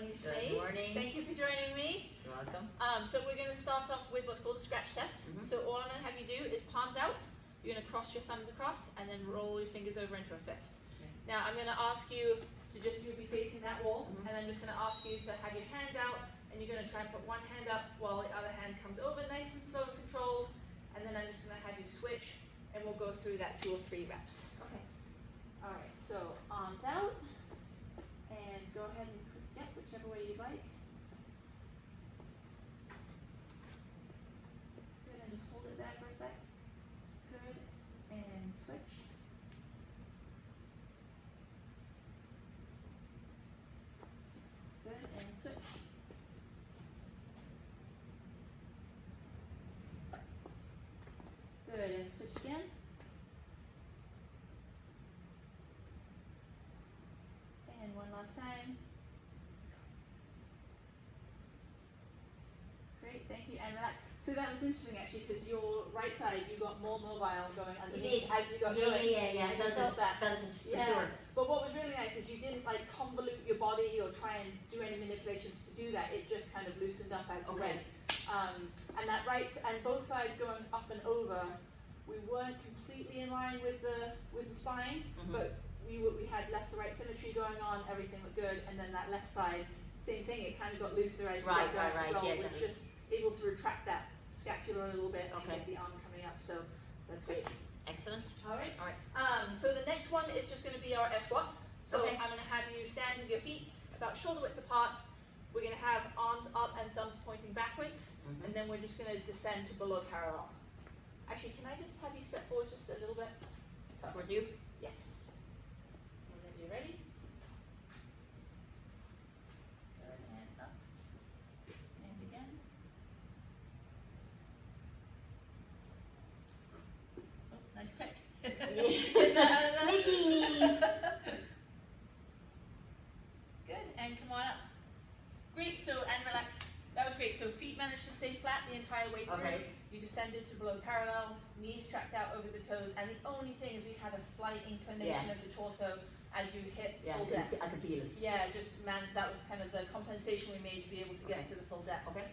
morning, Sinead. Good morning. Thank you for joining me. You're welcome. So we're going to start off with what's called a scratch test. So all I'm going to have you do is palms out. You're going to cross your thumbs across and then roll your fingers over into a fist. Okay. Now I'm going to ask you to you'll be facing that wall, and I'm just going to ask you to have your hands out, and you're going to try and put one hand up while the other hand comes over, nice and slow and controlled, and then I'm just going to have you switch, and we'll go through that 2 or 3 reps. Okay. All right, so arms out, and go ahead and whichever way you like. Good, and just hold it there for a sec. Good, and switch. Good, and switch. Good, and switch again. And one last time. Great, thank you, and relax. So that was interesting actually, because your right side, you got more mobile going underneath as you got going. Yeah. I felt it for sure. But what was really nice is you didn't like convolute your body or try and do any manipulations to do that. It just kind of loosened up as you went. And that and both sides going up and over, we weren't completely in line with the spine, but we had left to right symmetry going on. Everything looked good, and then that left side, same thing. It kind of got looser as you got going as well, which just able to retract that scapula a little bit and get the arm coming up. So that's great. Excellent. All right. So the next one is just going to be our air squat. So I'm going to have you stand with your feet about shoulder width apart. We're going to have arms up and thumbs pointing backwards, and then we're just going to descend to below parallel. Actually, can I just have you step forward just a little bit? Towards you? Yes. Whenever you're ready. Good, and up. And again. Oh, nice check. Clicky knees. Good, and come on up. Great, and relax. That was great. So feet managed to stay flat the entire way through. Okay. You descended to below parallel, knees tracked out over the toes, and the only thing is we had a slight inclination of the torso as you hit full depth. I can feel it. Yeah, that was kind of the compensation we made to be able to get to the full depth. Okay.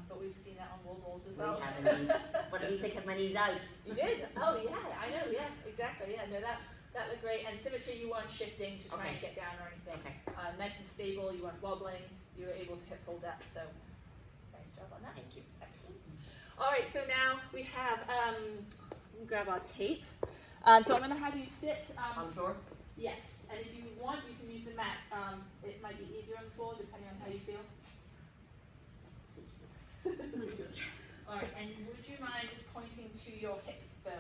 But we've seen that on wall balls as well. We have indeed. But at least I kept my knees out. You did? Oh yeah, I know, yeah, exactly. Yeah, no, that looked great. And symmetry, you weren't shifting to try and get down or anything. Okay. Nice and stable, you weren't wobbling, you were able to hit full depth, so nice job on that. Thank you. Excellent. All right, so now we have, let me grab our tape. So I'm going to have you sit. On the floor? Yes, and if you want, you can use the mat. It might be easier on the floor, depending on how you feel. We'll see. All right, and would you mind just pointing to your hip bone?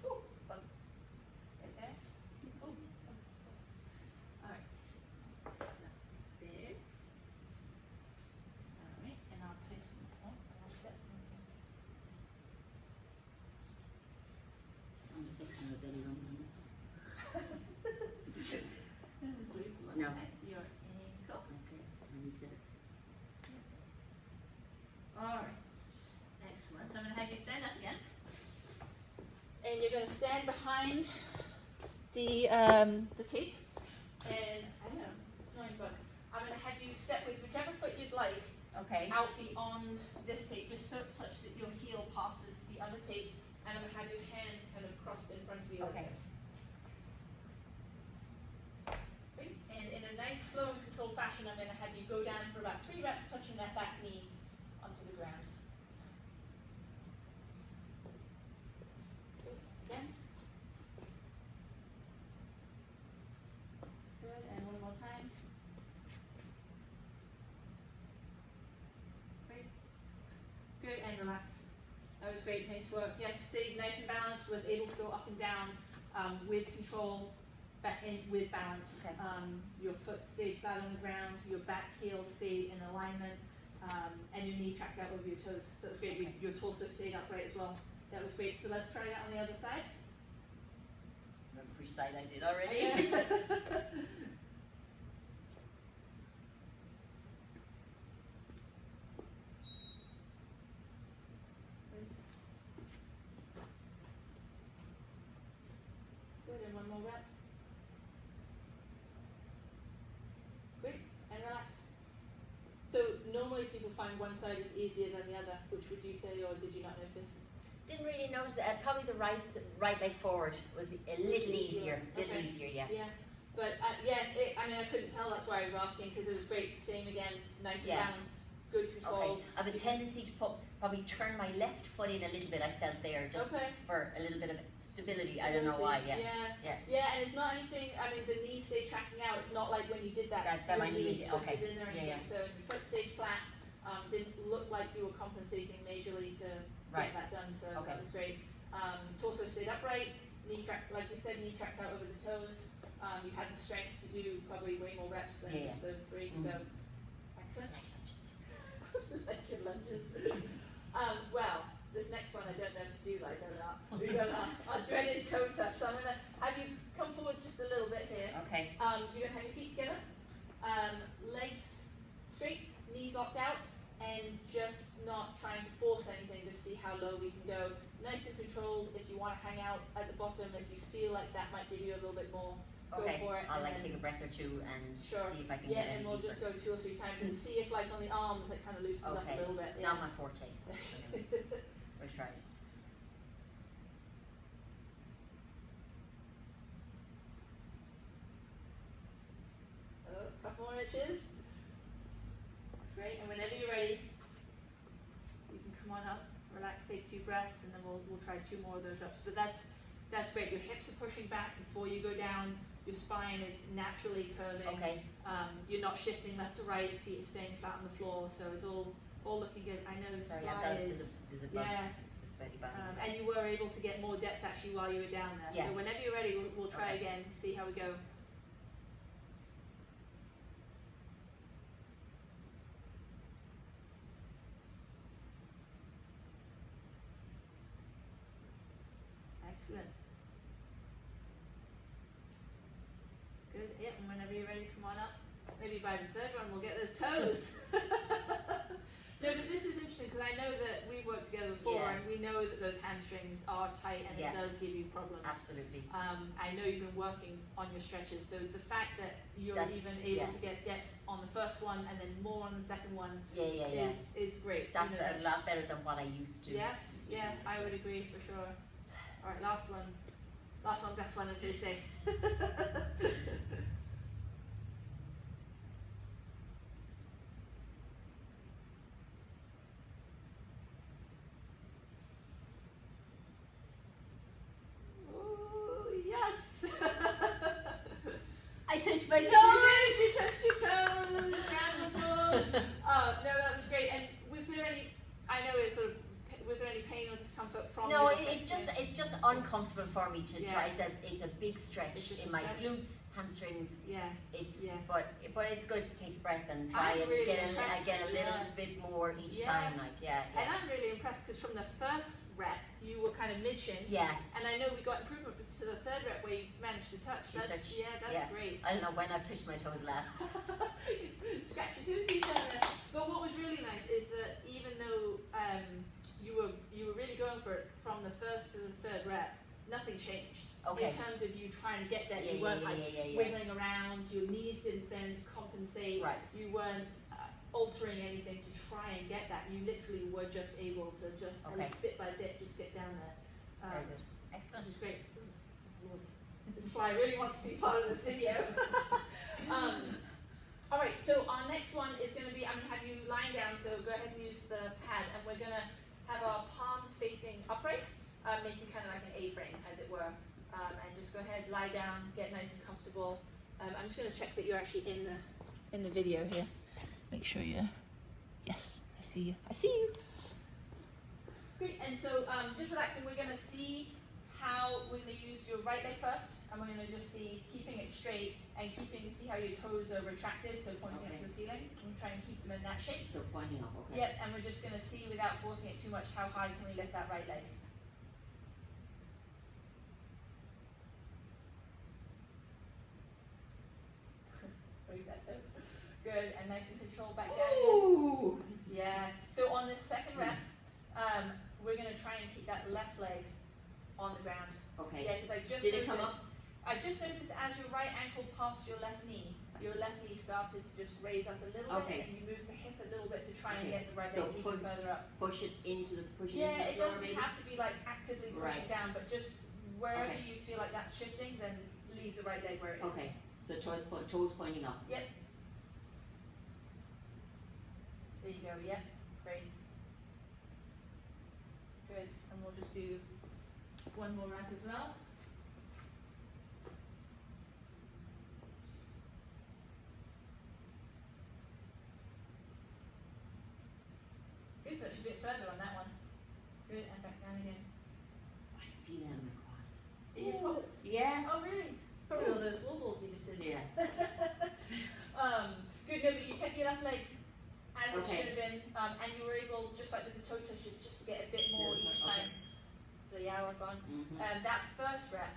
Ooh, right there. Ooh. All right, so there. All right, and I'll place I'll step. Sound effects on the belly rumble. Please, No. Your ankle. Okay. I need to. All right, excellent. So I'm going to have you stand up again, and you're going to stand behind the tape. And I don't know, it's annoying, but I'm going to have you step with whichever foot you'd like out beyond this tape, just such that your heel passes the other tape, and I'm going to have your hands kind of crossed in front of you like this. Great. And in a nice, slow and controlled fashion, I'm going to have you go down for about 3 reps, touching that back knee onto the ground. Good. Again. Good, and one more time. Great. Good, and relax. That was great, nice work. Yeah, stayed nice and balanced, was able to go up and down with control, back in with balance. Okay. Your foot stayed flat on the ground, your back heel stayed in alignment, and your knee tracked out over your toes. So it was great. Your torso stayed upright as well. That was great. So let's try that on the other side. Remember which side I did already? Good, and one more rep. normally people find one side is easier than the other. Which would you say, or did you not notice? Didn't really notice that. Probably the right leg forward was a little easier. Okay. Yeah. Yeah. But I mean, I couldn't tell. That's why I was asking, because it was great. Same again, nice and balanced, good control. Okay. I have a tendency to probably turn my left foot in a little bit. I felt there just for a little bit of stability. I don't know why. Yeah. And it's not anything. I mean, the knees stay tracking out. It's not like when you did that. That my knee. Okay. In or anything. So your foot stayed flat. Didn't look like you were compensating majorly to get that done. So that was great. Torso stayed upright. Knee track, like we said, knee tracked out over the toes. You had the strength to do probably way more reps than just those 3. So excellent. Like lunges. Like your lunges. Well, this next one I don't know if you do like or not. We've got our dreaded toe touch. So I'm gonna have you come forward just a little bit here. Okay. You're gonna have your feet together, legs straight, knees locked out, and just not trying to force anything. Just see how low we can go. Nice and controlled. If you want to hang out at the bottom, if you feel like that might give you a little bit more. Okay, go for it. I'll take a breath or two and see if I can get any and we'll deeper. just go 2 or 3 times and see if like on the arms it kind of loosens up a little bit. Not my forte. We'll try it. A couple more inches. Great, and whenever you're ready, you can come on up, relax, take a few breaths, and then we'll try 2 more of those reps. But that's great. Your hips are pushing back before you go down. Your spine is naturally curving. Okay. You're not shifting left to right. Feet are staying flat on the floor. So it's all looking good. I know this Sorry, slide is. there's a bump. The sweaty bump. And you were able to get more depth actually while you were down there. Yeah. So whenever you're ready, we'll try again. See how we go. Excellent. Good. Yep. And whenever you're ready, come on up. Maybe by the 3rd one, we'll get those toes. No, but this is interesting because I know that we've worked together before, and we know that those hamstrings are tight, and it does give you problems. Absolutely. I know you've been working on your stretches, so the fact that you're even able to get depth on the first one and then more on the second one is great. That's a lot better than what I used to. Yes, I would agree for sure. All right, last one, best one, as they say. I touched my toes! You touched your toes! Wonderful! No, that was great. And was there any, I know it's sort of, was there any pain or discomfort from No, your it's just uncomfortable for me to try. It's a big stretch in my glutes, hamstrings. But it's good to take the breath and try and really get a little bit more each time. And I'm really impressed because from the first rep you were kind of mid-shin. And I know we got improvement to the 3rd rep where you managed to touch. That's great. I don't know when I've touched my toes last. Scratch your toes down there. But what was really nice is that even though you were really going for it from the 1st to the 3rd rep, nothing changed. In terms of you trying to get there, you weren't wiggling around, your knees didn't bend to compensate, you weren't altering anything to try and get that. You literally were just able to just bit by bit just get down there. Very good. Excellent. Which is great. This fly really wants to be part of this video. Alright, so our next one is going to be, I'm going to have you lying down, so go ahead and use the pad, and we're going to have our palms facing upright, making kind of like an A-frame, as it were. And just go ahead, lie down, get nice and comfortable. I'm just going to check that you're actually in the video here. Make sure you're, yes, I see you. Great, and so just relaxing, we're going to see how we're going to use your right leg first, and we're going to just see, keeping it straight, and see how your toes are retracted, so pointing up to the ceiling, and try and keep them in that shape. So pointing up, Yep, and we're just going to see, without forcing it too much, how high can we lift that right leg. Good, and nice and controlled back down again. Yeah, so on this second rep, we're going to try and keep that left leg on the ground. Okay. Yeah, because I just Did it come up? I just noticed as your right ankle passed your left knee started to just raise up a little bit, and you move the hip a little bit to try and get the right leg even further up. Push it into the into the Yeah, floor. it doesn't maybe? have to be like actively pushing down, but just wherever you feel like that's shifting, then leave the right leg where it is. Okay, so toes pointing up. Yep. There you go. Yep. Great. Good. And we'll just do one more rep as well. Good, so it should be a bit further on that one. Good, and back down again. I can feel that in my quads. In your quads? Yeah. Oh, really? Probably all those wobbles you just did. Yeah. Good, no, but you kept your left leg as it should have been, and you were able, just like with the toe touches, just to get a bit more each time. So the hour gone. That first rep,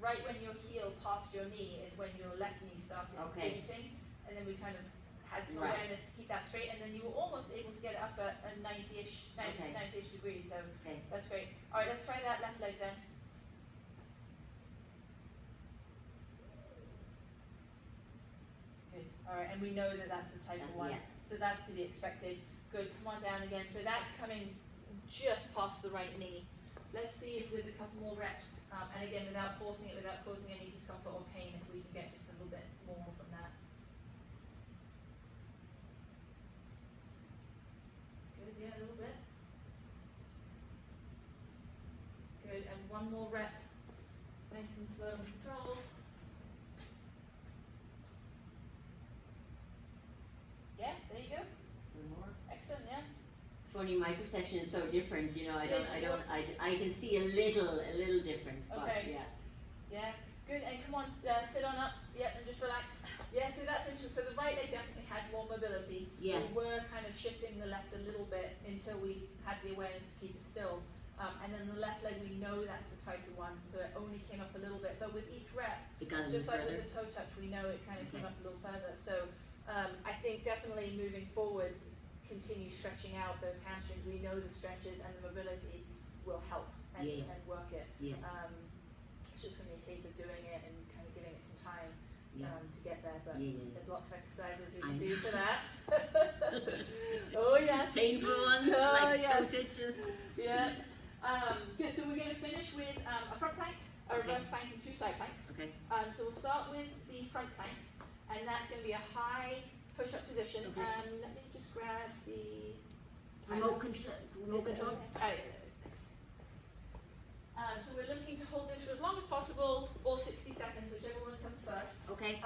right when your heel passed your knee, is when your left knee started fidgeting, and then we kind of had some awareness to keep that straight, and then you were almost able to get it up at a 90-ish degrees, so that's great. Alright, let's try that left leg then. Good, alright, and we know that that's the type of one, so that's to be expected. Good, come on down again, so that's coming just past the right knee. Let's see if with a couple more reps, and again without forcing it, without causing any discomfort or pain, if we can get just a little bit more from that. Good, yeah, a little bit. Good, and one more rep, nice and slow and controlled. Yeah, there you go. One more. Excellent, yeah. It's funny, my perception is so different, you know, I can see a little difference, but yeah. Yeah, good, and come on, sit on up, and just relax. Yeah, so that's interesting, so the right leg definitely had more mobility. Yeah. We were kind of shifting the left a little bit until we had the awareness to keep it still. And then the left leg, we know that's the tighter one, so it only came up a little bit, but with each rep, it got just like further. with the toe touch, we know it kind of came up a little further. So I think definitely moving forwards, continue stretching out those hamstrings. We know the stretches and the mobility will help and work it. Yeah. It's just going to be a case of doing it and kind of giving it some time to get there, but there's lots of exercises we can do for that. Oh yes. Painful ones, like toe touches. Yeah. Good, so we're going to finish with a front plank, a reverse plank, and 2 side planks. Okay. So we'll start with the front plank, and that's going to be a high push-up position. Okay. Let me just grab the Remote control. There it is, thanks. So we're looking to hold this for as long as possible, or 60 seconds, whichever one comes first. Okay.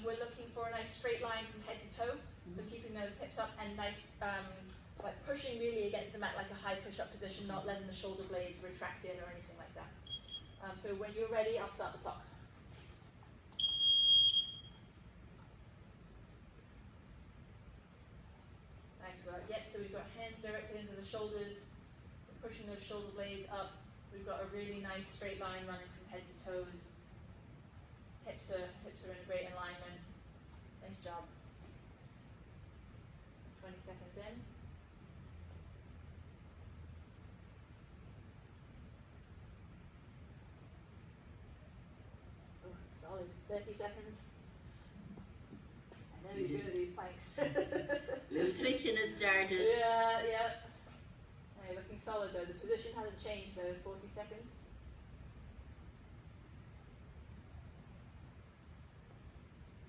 We're looking for a nice straight line from head to toe, so keeping those hips up and nice, like pushing really against the mat like a high push-up position, not letting the shoulder blades retract in or anything like that. So when you're ready, I'll start the clock. Nice work. Yep, so we've got hands directly into the shoulders, we're pushing those shoulder blades up. We've got a really nice straight line running from head to toes. Hips are in great alignment. Nice job. 20 seconds in. Oh, solid. 30 seconds. I know you're good at these planks. Little twitching has started. Yeah. You're looking solid though. The position hasn't changed though. 40 seconds.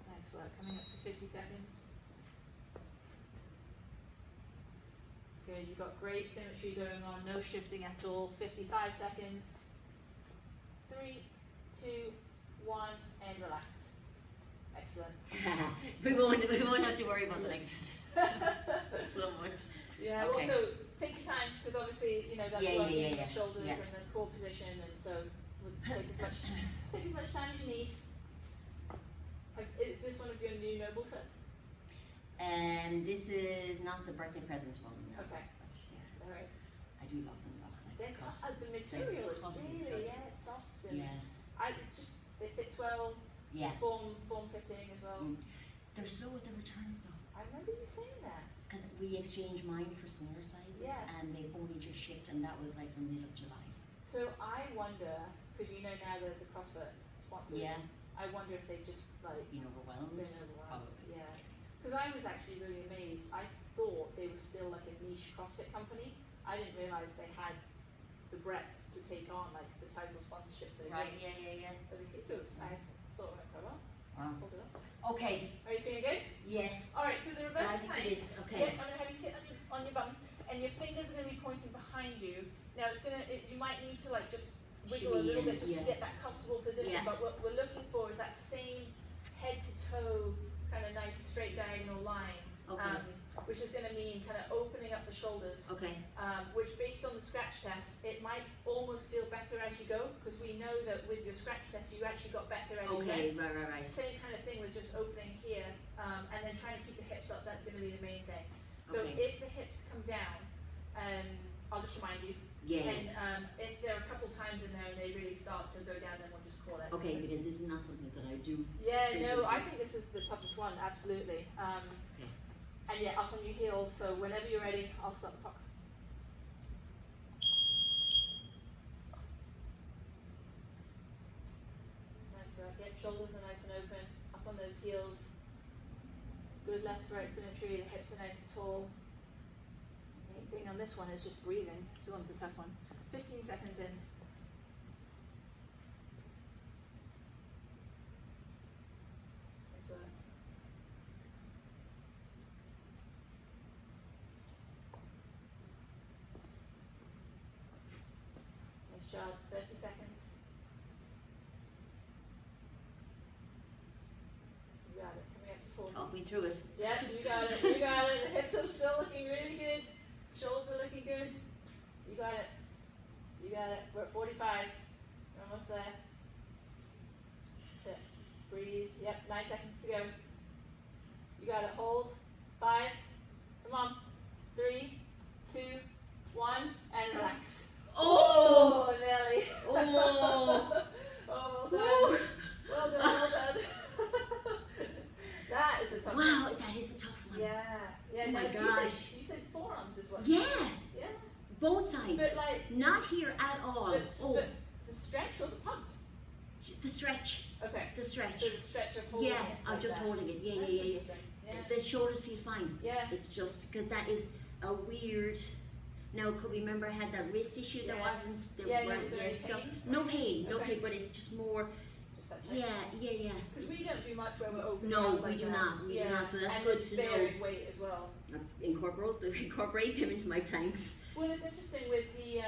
Nice work. Coming up to 50 seconds. Good. You've got great symmetry going on. No shifting at all. 55 seconds. 3, 2, 1, and relax. Excellent. we won't have to worry about the next one so much. Yeah. Okay. Also, take your time because obviously that's working the shoulders and there's core position, and so we'll take as much time as you need. Is this one of your new Noble shirts? This is not the birthday presents one. No. Okay. But, yeah. All right. I do love them though. The material is really it's soft and it fits well. Yeah. Form fitting as well. They're slow with the returns though. I remember you saying that. Because we exchanged mine for smaller sizes and they've only just shipped, and that was like the middle of July. So I wonder, because you know now the CrossFit sponsors. Yeah. I wonder if they've just like Been overwhelmed. Probably. Yeah. Because I was actually really amazed. I thought they were still like a niche CrossFit company. I didn't realise they had the breadth to take on like the title sponsorship for the Right. games. Yeah. But we seem to have. I thought it went quite well. Wow. Hold it up. Okay. Are you feeling good? Yes. All right. So the reverse Right into plank. this. Okay. Yeah, I'm gonna have you sit on your bum, and your fingers are gonna be pointing behind you. Now it's you might need to like just wiggle a little bit just to get that comfortable position. Yeah. But what we're looking for is that same head to toe kind of nice straight diagonal line. Okay. Which is going to mean kind of opening up the shoulders. Okay. Which, based on the scratch test, it might almost feel better as you go, because we know that with your scratch test, you actually got better as you went. Okay. Right. Same kind of thing with just opening here, and then trying to keep the hips up. That's going to be the main thing. So Okay. if the hips come down, I'll just remind you. Yeah. And if there are a couple times in there and they really start to go down, then we'll just call it. Okay, because this is not something that I do. Yeah, no, I think this is the toughest one, absolutely. Okay. And yeah, up on your heels, so whenever you're ready, I'll start the clock. Nice work, yep, shoulders are nice and open, up on those heels. Good left to right symmetry, the hips are nice and tall. The main thing on this one is just breathing. This one's a tough one. 15 seconds in. Nice work. Nice job, 30 seconds. You got it, coming up to 40. Talk me through it. Yeah, you got it, you got it. The hips are still looking really good. Shoulders are looking good. You got it. You got it. We're at 45. We're almost there. That's it. Breathe. Yep, 9 seconds to go. You got it. Hold. 5. Come on. 3, 2, 1, and relax. Oh! Nelly. Oh! Oh, well done. Well done, well done. That is a tough one. Wow, that is a tough one. Yeah. Yeah. Oh my now, gosh. You said forearms as well. Yeah. Yeah. Both sides. But like. Not here at all. But the stretch or the pump? The stretch. Okay. The stretch. So the stretch of holding Yeah, it I'm like just that. holding it. Yeah. That's interesting. Yeah. The shoulders feel fine. Yeah. It's just because that is a weird. Now, could we remember I had that wrist issue that Yes. wasn't. There Yeah, no, weren't- was there yeah, any so pain? no pain, no Okay. pain, but it's just more. Just that tightness. Yeah. Because we It's- don't do much where we're opening No, out we like do that. not. We do Yeah. not. So that's and good it's to know. bearing weight as well. Incorporate them into my planks. Well, it's interesting with the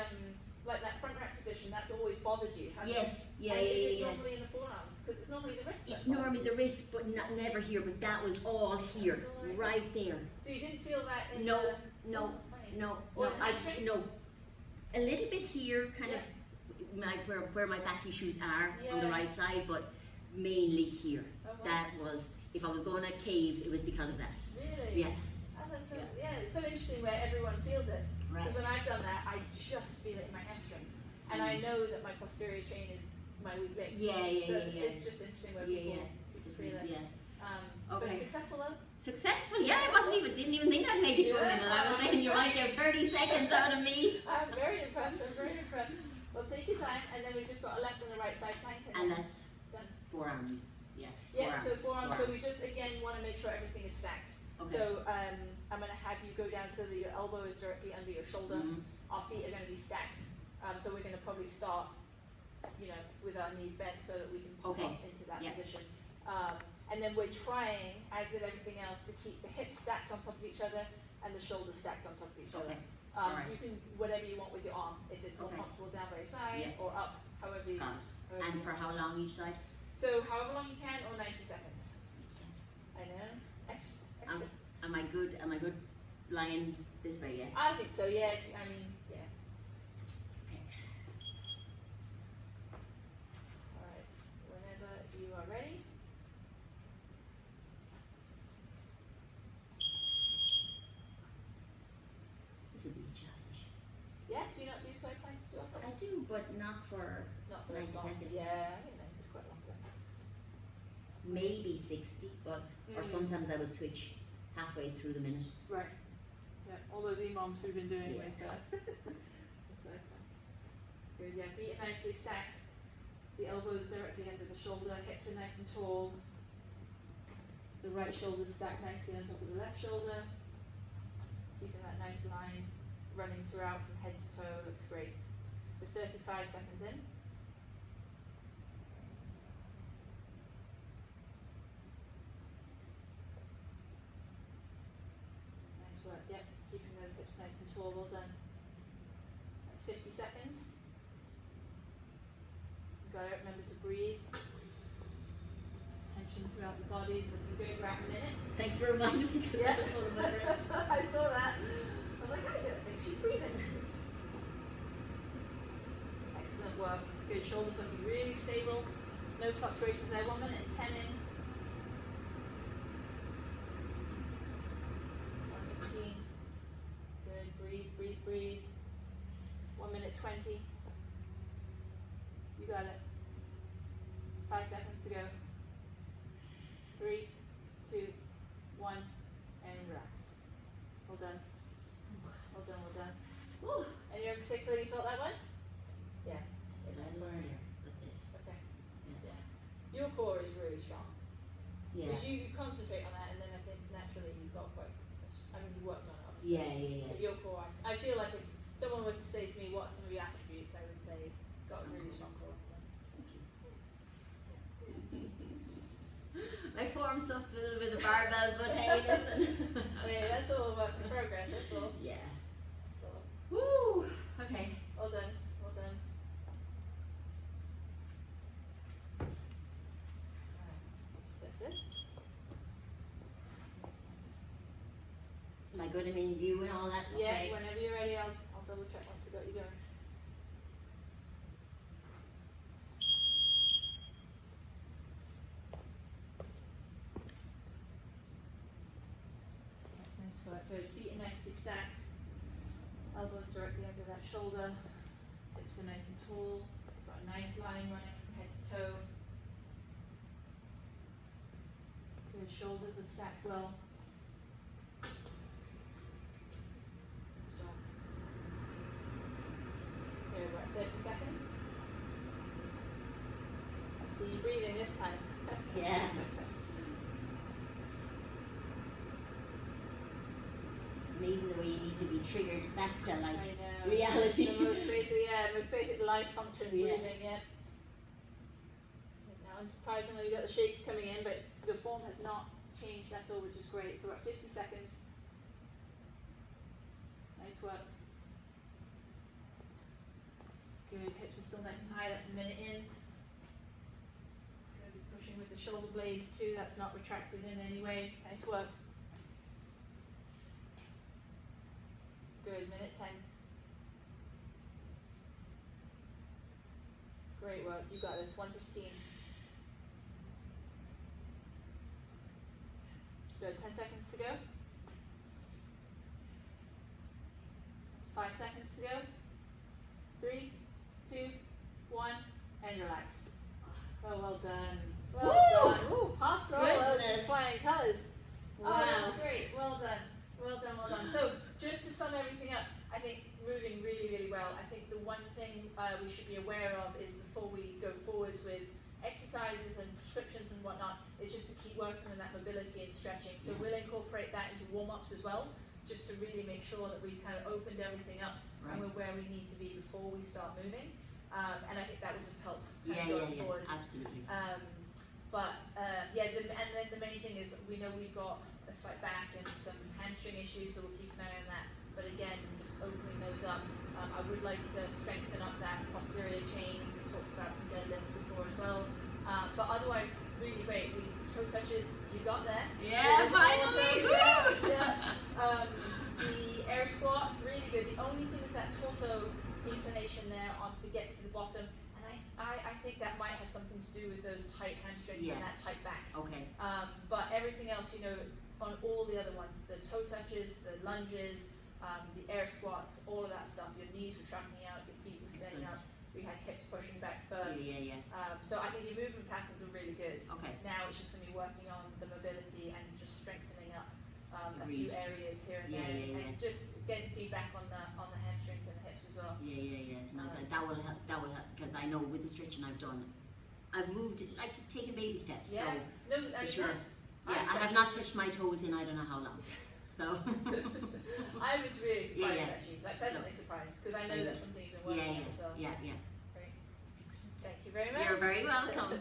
like that front rack position. That's always bothered you, hasn't Yes. it? Yeah. And is it Yeah. normally in the forearms? Because it's normally the wrist. It's that's bothered. normally the wrist, but not never here. But that was all here, That was all right there. So you didn't feel that in No, the. no, Oh, funny. No, Or no, the I hamstrings? no. A little bit here, kind Yeah. of where my back issues are on the Yeah. right side, but mainly here. Oh, wow. That was, if I was going to cave, it was because of that. Really? Yeah. Oh, that's so, Yeah. yeah, it's so interesting where everyone feels it. Right. Because when I've done that, I just feel it in my hamstrings. And I know that my posterior chain is my weak link. Yeah. So it's just interesting where people feel it. Yeah. But Okay. successful though? Successful, yeah. Didn't even think I'd make it to a Yeah. minute. I was saying you might get 30 seconds out of me. I'm very impressed, Well, take your time, and then we've just got a left and a right side plank. And that's done. forearms. Yeah. Yeah, so forearms, so forearm. we just again want to make sure everything is stacked. Okay. So I'm going to have you go down so that your elbow is directly under your shoulder. Mhm. Our feet are going to be stacked. So we're going to probably start, with our knees bent so that we can pop Okay. up into that Yeah. position. And then we're trying, as with everything else, to keep the hips stacked on top of each other and the shoulders stacked on top of each other. Okay. Alright. You can whatever you want with your arm. If it's more Okay. comfortable down by your side Yeah. or up, however you. Got it. however you And for want. how long each side? So however long you can, or 90 seconds. Each side. I know. Extra. Am I good lying this way, yeah? I think so. Yeah. I mean, yeah. Okay. All right. Whenever you are ready. This is a big challenge. Yeah. Do you not do side planks too often? I do, but not for Not for 90 as long. seconds. Yeah. I think 90 is quite long. maybe 60, but or sometimes I would switch halfway through the minute. Right. Yeah. All those imams we've been doing Yeah. with. The side plank. Good. Yeah. Feet are nicely stacked. The elbows directly under the shoulder, hips are nice and tall. The right shoulder stacked nicely on top of the left shoulder. Keeping that nice line running throughout from head to toe, looks great. We're 35 seconds in. Nice work, yep, keeping those hips nice and tall, well done. That's 50 seconds. You've got to remember to breathe. Tension throughout the body, looking good, we're at a minute. Thanks for reminding me because Yeah. that was one of my favorite. I saw that. I was like, I don't think she's breathing. Excellent work. Good, shoulders looking really stable. No fluctuations there. 1 minute and 10 in. 1:15. Good, breathe, breathe, breathe. 1 minute 20. You got it. 5 seconds to go. 3, 2, 1, and relax. Well done. Well done, well done. Woo. Anyone in particular you felt that one? Yeah. Just a little earlier. That's it. Okay. Yeah. Your core is really strong. Yeah. Because you concentrate on that, and then I think naturally you've got quite. I mean, you worked on it obviously. Yeah. But your core, I feel like if someone were to say to me what are some of your attributes, I would say got a really strong core. My form sucks a little bit of barbell, but hey, listen. Yeah, that's all work in progress. That's all. Yeah. That's all. Woo! Okay. Well done. Well done. Set this. Am I good? I mean, view and all that? Yeah, Okay. whenever you're ready, I'll double check once I got you going. Nice work, good. Feet are nicely stacked. Elbows directly under that shoulder. Hips are nice and tall. Got a nice line running from head to toe. Good, shoulders are stacked well. Nice job. Okay, we're at 30 seconds. See you breathing this time. Yeah. Amazing the way you need to be triggered back to like I know. reality. The most basic life function breathing, yeah. Now, unsurprisingly, we got the shakes coming in, but your form has not changed at all, which is great. So we're at 50 seconds. Nice work. Good, hips are still nice and high, that's a minute in. Going to be pushing with the shoulder blades too, that's not retracted in any way. Nice work. Good, minute 10. Great work, you got this, 1:15. Good, 10 seconds to go. It's 5 seconds to go. 3, 2, 1, and relax. Oh, well done. Well done. Ooh, past all those Goodness. flying colours. Wow. Oh, that's great. Well done. Well done, well done. So, just to sum everything up, I think moving really, really well. I think the one thing we should be aware of is before we go forwards with exercises and prescriptions and whatnot, is just to keep working on that mobility and stretching. So we'll incorporate that into warm-ups as well, just to really make sure that we've kind of opened everything up and we're where we need to be before we start moving. And I think that will just help kind of going forward. Absolutely. And then the main thing is we know we've got a slight back and some hamstring issues, so we'll keep an eye on that. But again, just opening those up. I would like to strengthen up that posterior chain. We talked about some deadlifts before as well. But otherwise, really great. The toe touches, you got there. Yeah, finally! The air squat, really good. The only thing is that torso inclination there to get to the bottom. And I think that might have something to do with those tight hamstrings and that tight back. Okay. But everything else, on all the other ones, the toe touches, the lunges, the air squats, all of that stuff, your knees were tracking out, your feet were standing up, we had hips pushing back first. So I think your movement patterns are really good. Okay. Now it's just going to be working on the mobility and just strengthening up a few areas here and there, and just getting feedback on the hamstrings and the hips as well. No, that will help. That will help because I know with the stretching I've done, I've moved, like taking baby steps. Yeah. So No, and sure. yes. yeah, I have not touched my toes in I don't know how long. So I was really surprised yeah. actually, like pleasantly surprised, because I know that's something you've been working on as well. yeah. Great. Thank you very much. You're very welcome.